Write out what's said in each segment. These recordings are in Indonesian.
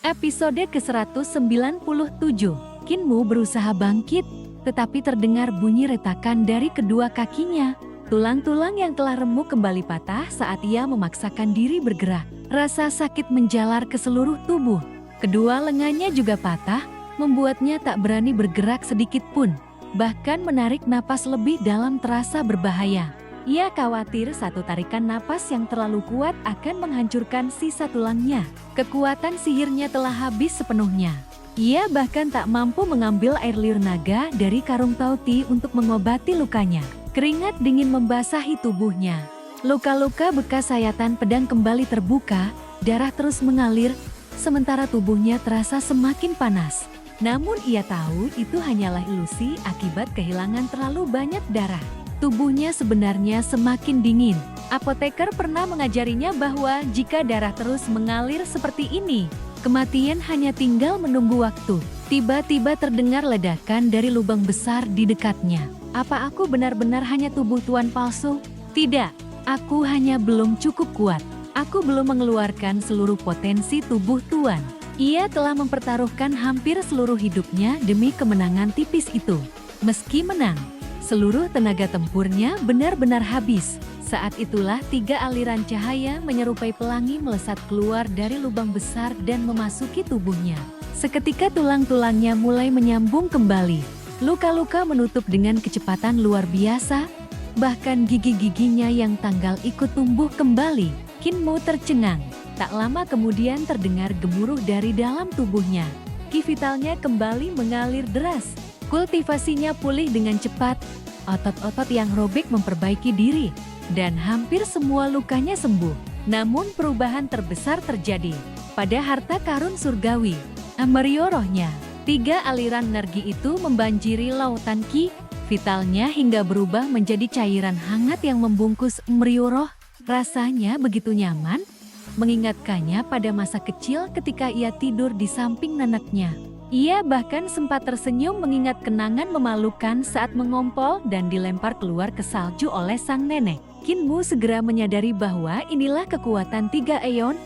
Episode ke-197, Kinmu berusaha bangkit, tetapi terdengar bunyi retakan dari kedua kakinya. Tulang-tulang yang telah remuk kembali patah saat ia memaksakan diri bergerak. Rasa sakit menjalar ke seluruh tubuh. Kedua lengannya juga patah, membuatnya tak berani bergerak sedikit pun. Bahkan menarik napas lebih dalam terasa berbahaya. Ia khawatir satu tarikan napas yang terlalu kuat akan menghancurkan sisa tulangnya. Kekuatan sihirnya telah habis sepenuhnya. Ia bahkan tak mampu mengambil air liur naga dari karung Tauti untuk mengobati lukanya. Keringat dingin membasahi tubuhnya. Luka-luka bekas sayatan pedang kembali terbuka, darah terus mengalir, sementara tubuhnya terasa semakin panas. Namun ia tahu itu hanyalah ilusi akibat kehilangan terlalu banyak darah. Tubuhnya sebenarnya semakin dingin. Apoteker pernah mengajarinya bahwa jika darah terus mengalir seperti ini, kematian hanya tinggal menunggu waktu. Tiba-tiba terdengar ledakan dari lubang besar di dekatnya. Apa aku benar-benar hanya tubuh tuan palsu? Tidak, aku hanya belum cukup kuat. Aku belum mengeluarkan seluruh potensi tubuh tuan. Ia telah mempertaruhkan hampir seluruh hidupnya demi kemenangan tipis itu. Meski menang, seluruh tenaga tempurnya benar-benar habis. Saat itulah 3 aliran cahaya menyerupai pelangi melesat keluar dari lubang besar dan memasuki tubuhnya. Seketika tulang-tulangnya mulai menyambung kembali. Luka-luka menutup dengan kecepatan luar biasa, bahkan gigi-giginya yang tanggal ikut tumbuh kembali. Kinmu tercengang. Tak lama kemudian terdengar gemuruh dari dalam tubuhnya. Ki vitalnya kembali mengalir deras. Kultivasinya pulih dengan cepat, otot-otot yang robek memperbaiki diri, dan hampir semua lukanya sembuh. Namun perubahan terbesar terjadi pada harta karun surgawi, Amerio rohnya. 3 aliran energi itu membanjiri lautan ki vitalnya hingga berubah menjadi cairan hangat yang membungkus Amerio roh. Rasanya begitu nyaman, mengingatkannya pada masa kecil ketika ia tidur di samping neneknya. Ia bahkan sempat tersenyum mengingat kenangan memalukan saat mengompol dan dilempar keluar ke salju oleh sang nenek. Kinmu segera menyadari bahwa inilah kekuatan 3 Aeon,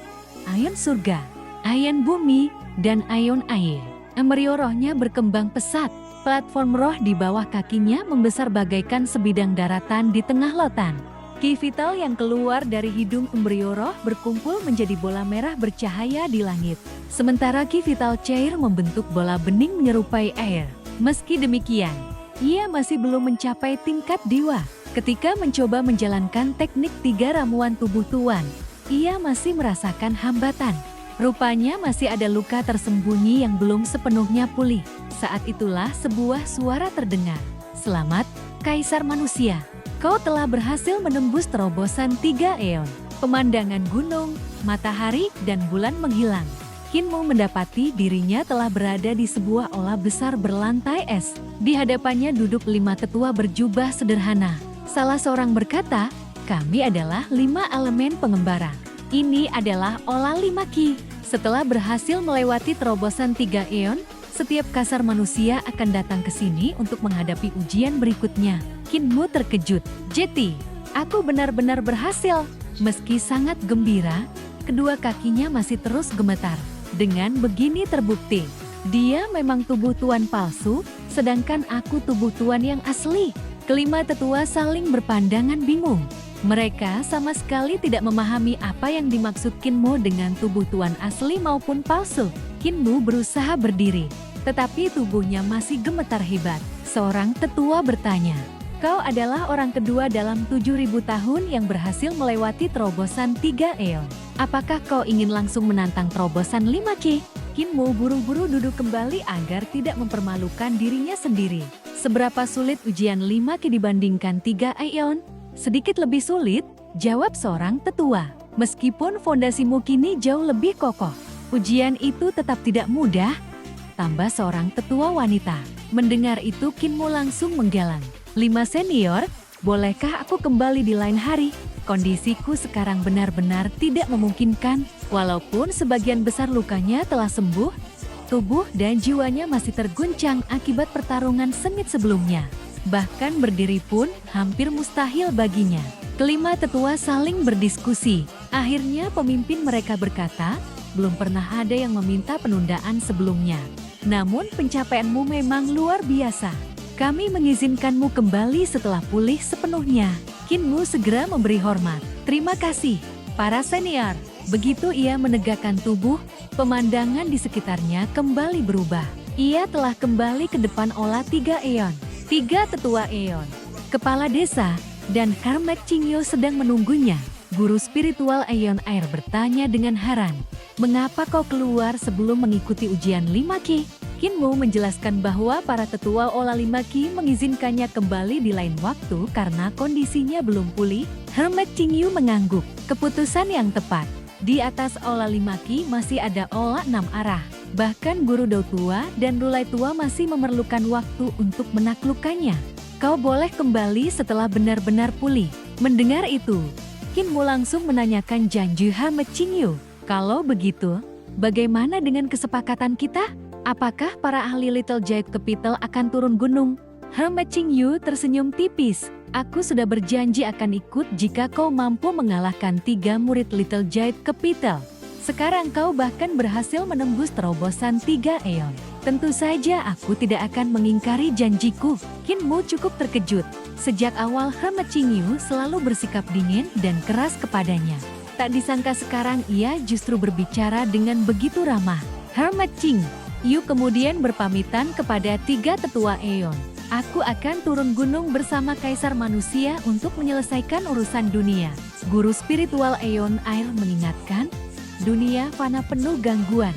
Aeon surga, Aeon bumi, dan Aeon air. Amerio rohnya berkembang pesat. Platform roh di bawah kakinya membesar bagaikan sebidang daratan di tengah lautan. Ki vital yang keluar dari hidung Amerio roh berkumpul menjadi bola merah bercahaya di langit. Sementara ki vital cair membentuk bola bening menyerupai air. Meski demikian, ia masih belum mencapai tingkat dewa. Ketika mencoba menjalankan teknik 3 ramuan tubuh tuan, ia masih merasakan hambatan. Rupanya masih ada luka tersembunyi yang belum sepenuhnya pulih. Saat itulah sebuah suara terdengar. Selamat, Kaisar Manusia. Kau telah berhasil menembus terobosan 3 Aeon. Pemandangan gunung, matahari, dan bulan menghilang. Kinmu mendapati dirinya telah berada di sebuah aula besar berlantai es. Di hadapannya duduk 5 tetua berjubah sederhana. Salah seorang berkata, kami adalah 5 elemen pengembara. Ini adalah aula 5 ki. Setelah berhasil melewati terobosan 3 Aeon, setiap kasar manusia akan datang ke sini untuk menghadapi ujian berikutnya. Kinmu terkejut. Jeti, aku benar-benar berhasil. Meski sangat gembira, kedua kakinya masih terus gemetar. Dengan begini terbukti, dia memang tubuh tuan palsu, sedangkan aku tubuh tuan yang asli. Kelima tetua saling berpandangan bingung. Mereka sama sekali tidak memahami apa yang dimaksud Kinmu dengan tubuh tuan asli maupun palsu. Kinmu berusaha berdiri, tetapi tubuhnya masih gemetar hebat. Seorang tetua bertanya, kau adalah orang kedua dalam 7.000 tahun yang berhasil melewati terobosan 3 Aeon. Apakah kau ingin langsung menantang terobosan 5 ki? Kinmu buru-buru duduk kembali agar tidak mempermalukan dirinya sendiri. Seberapa sulit ujian 5 ki dibandingkan 3 Aeon? Sedikit lebih sulit, jawab seorang tetua. Meskipun fondasimu kini jauh lebih kokoh, ujian itu tetap tidak mudah, tambah seorang tetua wanita. Mendengar itu Kinmu langsung menggalang. 5 senior, bolehkah aku kembali di lain hari? Kondisiku sekarang benar-benar tidak memungkinkan. Walaupun sebagian besar lukanya telah sembuh, tubuh dan jiwanya masih terguncang akibat pertarungan sengit sebelumnya. Bahkan berdiri pun hampir mustahil baginya. Kelima tetua saling berdiskusi. Akhirnya pemimpin mereka berkata, belum pernah ada yang meminta penundaan sebelumnya. Namun pencapaianmu memang luar biasa. Kami mengizinkanmu kembali setelah pulih sepenuhnya. Qin Mu segera memberi hormat. Terima kasih, para senior. Begitu ia menegakkan tubuh, pemandangan di sekitarnya kembali berubah. Ia telah kembali ke depan olah 3 Eon. 3 tetua Eon, kepala desa, dan Hermet Qingyu sedang menunggunya. Guru spiritual Eon Air bertanya dengan heran. Mengapa kau keluar sebelum mengikuti ujian 5Ki? Qin Mu menjelaskan bahwa para tetua olah 5Ki mengizinkannya kembali di lain waktu karena kondisinya belum pulih. Hermet Qingyu mengangguk. Keputusan yang tepat. Di atas olah 5Ki masih ada olah 6 arah. Bahkan guru Dao tua dan Rulai tua masih memerlukan waktu untuk menaklukkannya. Kau boleh kembali setelah benar-benar pulih. Mendengar itu, Qin Mu langsung menanyakan janji Hermet Qingyu. Kalau begitu, bagaimana dengan kesepakatan kita? Apakah para ahli Little Giant Capital akan turun gunung? Hermet Qingyu tersenyum tipis. Aku sudah berjanji akan ikut jika kau mampu mengalahkan 3 murid Little Giant Capital. Sekarang kau bahkan berhasil menembus terobosan 3 Eon. Tentu saja aku tidak akan mengingkari janjiku. Qin Mu cukup terkejut. Sejak awal Hermet Qingyu selalu bersikap dingin dan keras kepadanya. Tak disangka sekarang ia justru berbicara dengan begitu ramah. Hermet Qingyu kemudian berpamitan kepada 3 tetua Eon. Aku akan turun gunung bersama Kaisar Manusia untuk menyelesaikan urusan dunia. Guru spiritual Eon Air mengingatkan, dunia fana penuh gangguan.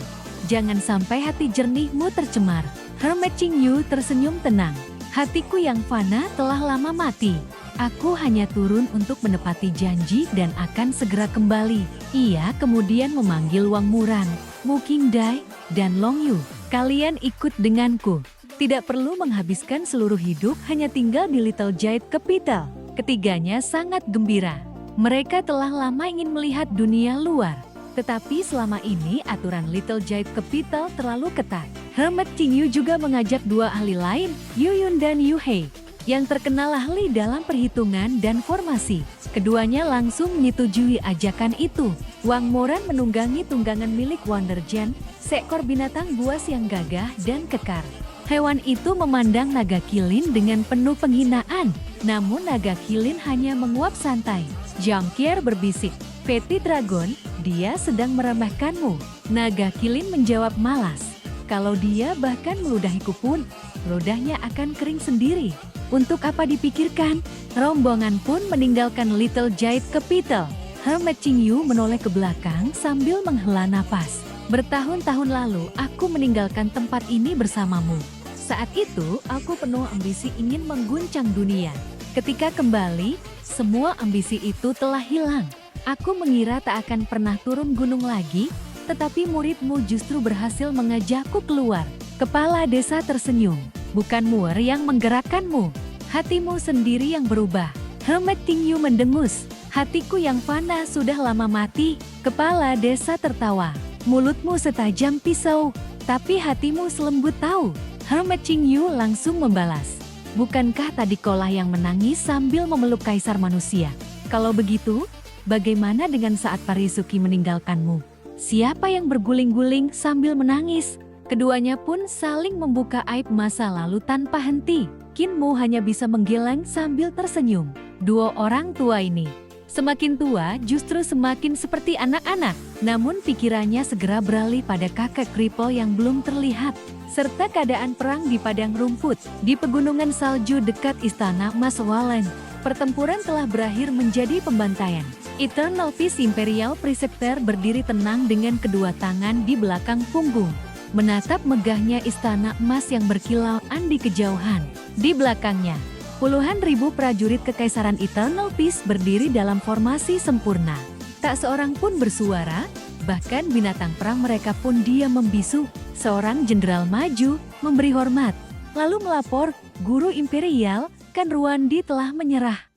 Jangan sampai hati jernihmu tercemar. Hermet Qingyu tersenyum tenang. Hatiku yang fana telah lama mati. Aku hanya turun untuk menepati janji dan akan segera kembali. Ia kemudian memanggil Wang Muran, Mu Qingdai, dan Long Yu. Kalian ikut denganku. Tidak perlu menghabiskan seluruh hidup hanya tinggal di Little Giant Capital. Ketiganya sangat gembira. Mereka telah lama ingin melihat dunia luar. Tetapi selama ini aturan Little Giant Capital terlalu ketat. Hermet Qingyu juga mengajak 2 ahli lain, Yu Yun dan Yu Hei, yang terkenal ahli dalam perhitungan dan formasi. Keduanya langsung menyetujui ajakan itu. Wang Moran menunggangi tunggangan milik Wonder Gen, seekor binatang buas yang gagah dan kekar. Hewan itu memandang naga kilin dengan penuh penghinaan, namun naga kilin hanya menguap santai. Zhang Qier berbisik, Petit Dragon, dia sedang meremehkanmu. Naga kilin menjawab malas. Kalau dia bahkan meludahiku pun, ludahnya akan kering sendiri. Untuk apa dipikirkan? Rombongan pun meninggalkan Little Giant Capital. Hermet Qingyu menoleh ke belakang sambil menghela napas. Bertahun-tahun lalu, aku meninggalkan tempat ini bersamamu. Saat itu, aku penuh ambisi ingin mengguncang dunia. Ketika kembali, semua ambisi itu telah hilang. Aku mengira tak akan pernah turun gunung lagi, tetapi muridmu justru berhasil mengajakku keluar. Kepala desa tersenyum. Bukan Muer yang menggerakkanmu. Hatimu sendiri yang berubah. Hermet Qingyu mendengus. Hatiku yang fana sudah lama mati. Kepala desa tertawa. Mulutmu setajam pisau, tapi hatimu selembut tahu. Hermet Qingyu langsung membalas. Bukankah tadi kaulah yang menangis sambil memeluk Kaisar Manusia? Kalau begitu, bagaimana dengan saat Parisuki meninggalkanmu? Siapa yang berguling-guling sambil menangis? Keduanya pun saling membuka aib masa lalu tanpa henti. Qin Mu hanya bisa menggeleng sambil tersenyum. 2 orang tua ini semakin tua justru semakin seperti anak-anak. Namun pikirannya segera beralih pada kakek kripel yang belum terlihat. Serta keadaan perang di padang rumput. Di pegunungan salju dekat istana Mas Wallen. Pertempuran telah berakhir menjadi pembantaian. Eternal Peace Imperial Preceptor berdiri tenang dengan kedua tangan di belakang punggung. Menatap megahnya istana emas yang berkilauan di kejauhan. Di belakangnya, puluhan ribu prajurit Kekaisaran Eternal Peace berdiri dalam formasi sempurna. Tak seorang pun bersuara, bahkan binatang perang mereka pun diam membisu. Seorang jenderal maju, memberi hormat, lalu melapor, Guru Imperial, Kan Ruandi telah menyerah.